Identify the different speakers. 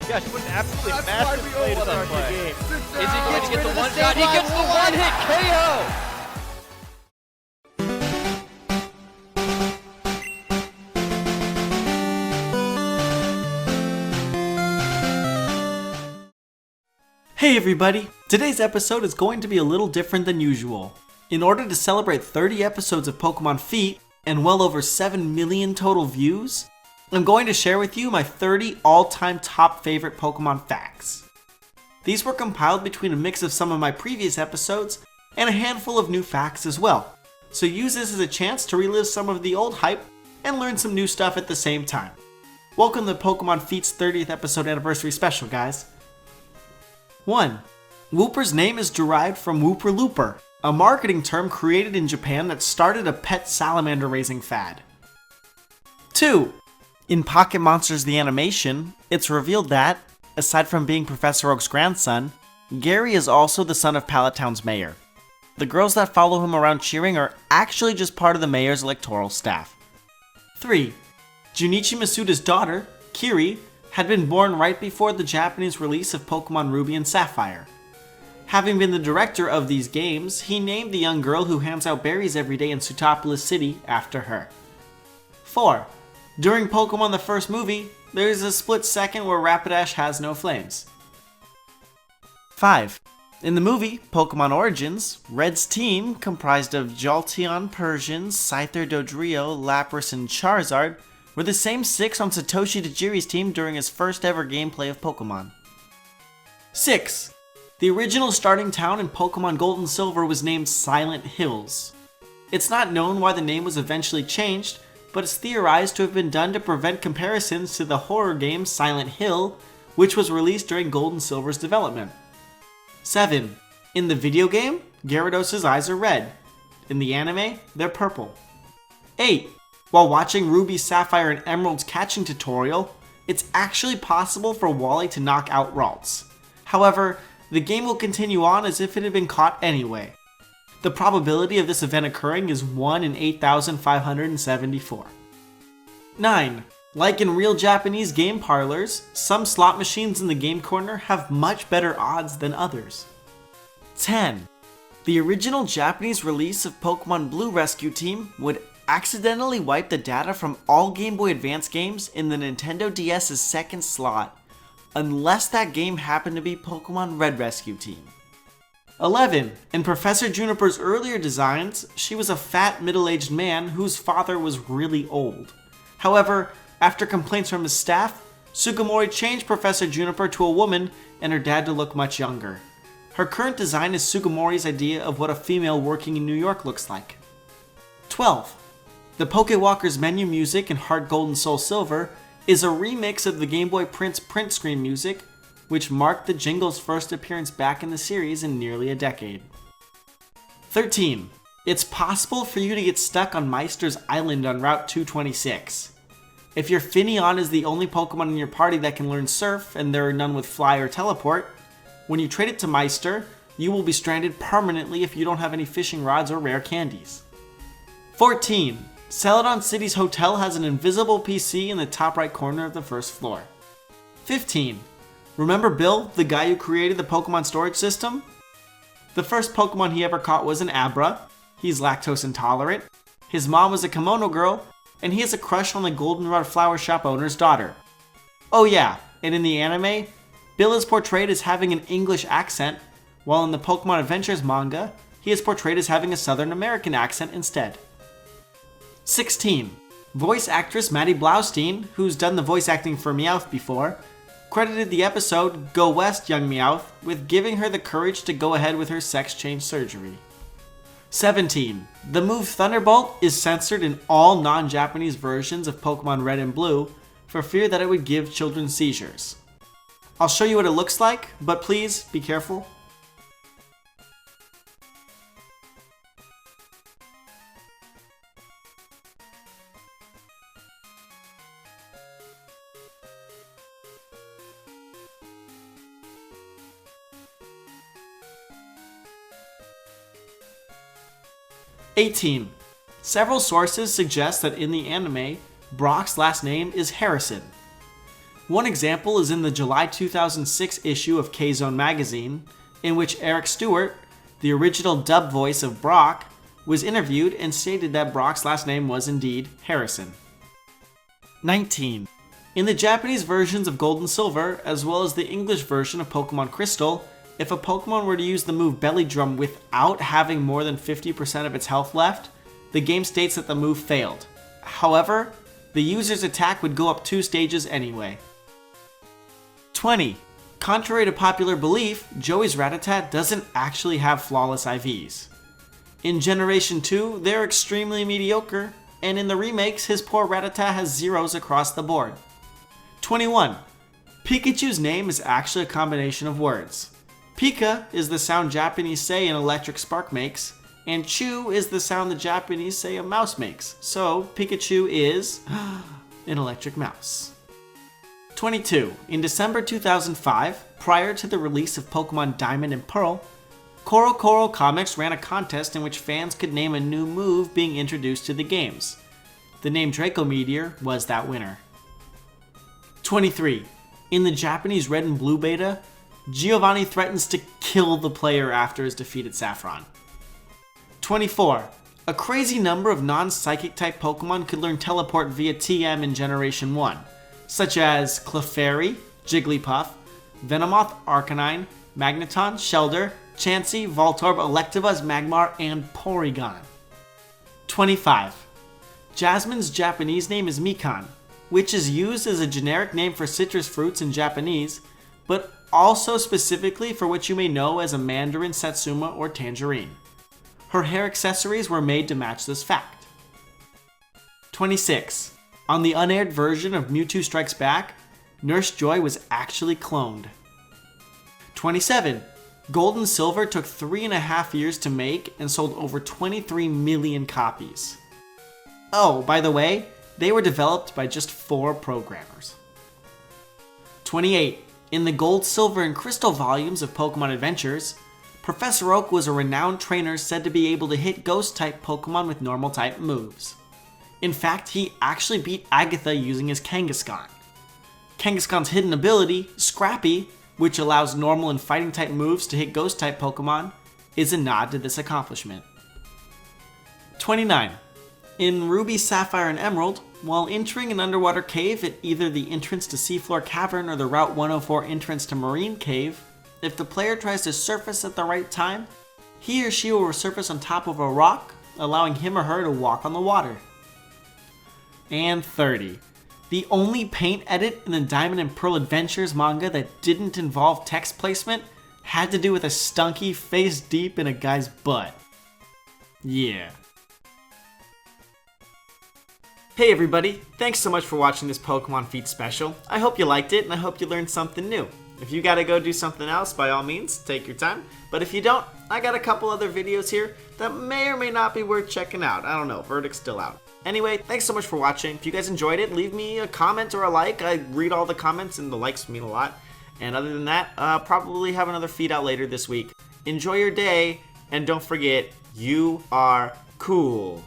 Speaker 1: gosh, what an absolutely
Speaker 2: That's
Speaker 1: massive
Speaker 2: why we
Speaker 1: play to
Speaker 2: all
Speaker 1: start
Speaker 2: love
Speaker 1: the
Speaker 2: it.
Speaker 1: game.
Speaker 2: Is he
Speaker 1: Going to get the one shot? He gets the one-hit KO!
Speaker 3: Hey everybody! Today's episode is going to be a little different than usual. In order to celebrate 30 episodes of Pokemon Feet and well over 7 million total views, I'm going to share with you my 30 all-time top favorite Pokemon facts. These were compiled between a mix of some of my previous episodes and a handful of new facts as well, so use this as a chance to relive some of the old hype and learn some new stuff at the same time. Welcome to Pokemon Feet's 30th episode anniversary special, guys. 1. WOOPER's name is derived from WOOPER Looper, a marketing term created in Japan that started a pet salamander raising fad. 2. In Pocket Monsters the animation, it's revealed that, aside from being Professor Oak's grandson, Gary is also the son of Pallet Town's mayor. The girls that follow him around cheering are actually just part of the mayor's electoral staff. 3. Junichi Masuda's daughter, Kiri, had been born right before the Japanese release of Pokemon Ruby and Sapphire. Having been the director of these games, he named the young girl who hands out berries every day in Sutopolis City after her. 4. During Pokemon the first movie, there is a split second where Rapidash has no flames. 5. In the movie, Pokemon Origins, Red's team, comprised of Jolteon, Persian, Scyther, Dodrio, Lapras, and Charizard, were the same 6 on Satoshi Tajiri's team during his first ever gameplay of Pokemon. 6. The original starting town in Pokemon Gold and Silver was named Silent Hills. It's not known why the name was eventually changed, but it's theorized to have been done to prevent comparisons to the horror game Silent Hill, which was released during Gold and Silver's development. 7. In the video game, Gyarados' eyes are red. In the anime, they're purple. 8. While watching Ruby, Sapphire, and Emerald's catching tutorial, it's actually possible for Wally to knock out Ralts. However, the game will continue on as if it had been caught anyway. The probability of this event occurring is 1 in 8,574. 9. Like in real Japanese game parlors, some slot machines in the game corner have much better odds than others. 10. The original Japanese release of Pokemon Blue Rescue Team would accidentally wipe the data from all Game Boy Advance games in the Nintendo DS's second slot, unless that game happened to be Pokemon Red Rescue Team. 11. In Professor Juniper's earlier designs, she was a fat middle-aged man whose father was really old. However, after complaints from his staff, Sugimori changed Professor Juniper to a woman and her dad to look much younger. Her current design is Sugimori's idea of what a female working in New York looks like. 12. The Pokewalker's menu music in Heart Gold and Soul Silver is a remix of the Game Boy Prince print screen music, which marked the jingle's first appearance back in the series in nearly a decade. 13. It's possible for you to get stuck on Meister's Island on Route 226. If your Finneon is the only Pokemon in your party that can learn Surf and there are none with Fly or Teleport, when you trade it to Meister, you will be stranded permanently if you don't have any fishing rods or rare candies. 14. Celadon City's hotel has an invisible PC in the top right corner of the first floor. 15. Remember Bill, the guy who created the Pokemon storage system? The first Pokemon he ever caught was an Abra. He's lactose intolerant. His mom was a kimono girl, and he has a crush on the Goldenrod flower shop owner's daughter. Oh yeah, and in the anime, Bill is portrayed as having an English accent, while in the Pokemon Adventures manga, he is portrayed as having a Southern American accent instead. 16. Voice actress Maddie Blaustein, who's done the voice acting for Meowth before, credited the episode Go West, Young Meowth with giving her the courage to go ahead with her sex change surgery. 17. The move Thunderbolt is censored in all non-Japanese versions of Pokemon Red and Blue for fear that it would give children seizures. I'll show you what it looks like, but please be careful. 18. Several sources suggest that in the anime, Brock's last name is Harrison. One example is in the July 2006 issue of K-Zone magazine, in which Eric Stewart, the original dub voice of Brock, was interviewed and stated that Brock's last name was indeed Harrison. 19. In the Japanese versions of Gold and Silver, as well as the English version of Pokemon Crystal, if a Pokemon were to use the move Belly Drum without having more than 50% of its health left, the game states that the move failed. However, the user's attack would go up 2 stages anyway. 20. Contrary to popular belief, Joey's Rattata doesn't actually have flawless IVs. In Generation 2, they're extremely mediocre, and in the remakes, his poor Rattata has zeros across the board. 21. Pikachu's name is actually a combination of words. Pika is the sound Japanese say an electric spark makes, and Chew is the sound the Japanese say a mouse makes. So, Pikachu is an electric mouse. 22. In December 2005, prior to the release of Pokemon Diamond and Pearl, CoroCoro Comics ran a contest in which fans could name a new move being introduced to the games. The name Draco Meteor was that winner. 23. In the Japanese Red and Blue beta, Giovanni threatens to kill the player after his defeat at Saffron. 24. A crazy number of non-psychic type Pokemon could learn teleport via TM in Generation 1, such as Clefairy, Jigglypuff, Venomoth, Arcanine, Magneton, Shellder, Chansey, Voltorb, Electabuzz, Magmar, and Porygon. 25. Jasmine's Japanese name is Mikan, which is used as a generic name for citrus fruits in Japanese, but also specifically for what you may know as a mandarin, satsuma, or tangerine. Her hair accessories were made to match this fact. 26. On the unaired version of Mewtwo Strikes Back, Nurse Joy was actually cloned. 27. Gold and Silver took 3.5 years to make and sold over 23 million copies. Oh, by the way, they were developed by just 4 programmers. 28. In the Gold, Silver, and Crystal volumes of Pokemon Adventures, Professor Oak was a renowned trainer said to be able to hit Ghost-type Pokemon with Normal-type moves. In fact, he actually beat Agatha using his Kangaskhan. Kangaskhan's hidden ability, Scrappy, which allows Normal and Fighting-type moves to hit Ghost-type Pokemon, is a nod to this accomplishment. 29. In Ruby, Sapphire, and Emerald, while entering an underwater cave at either the entrance to Seafloor Cavern or the Route 104 entrance to Marine Cave, if the player tries to surface at the right time, he or she will resurface on top of a rock, allowing him or her to walk on the water. And 30. The only paint edit in the Diamond and Pearl Adventures manga that didn't involve text placement had to do with a stunky face deep in a guy's butt. Yeah. Hey everybody, thanks so much for watching this Pokemon Feet special. I hope you liked it and I hope you learned something new. If you gotta go do something else, by all means, take your time. But if you don't, I got a couple other videos here that may or may not be worth checking out. I don't know, verdict's still out. Anyway, thanks so much for watching. If you guys enjoyed it, leave me a comment or a like. I read all the comments and the likes mean a lot. And other than that, probably have another feed out later this week. Enjoy your day, and don't forget, you are cool.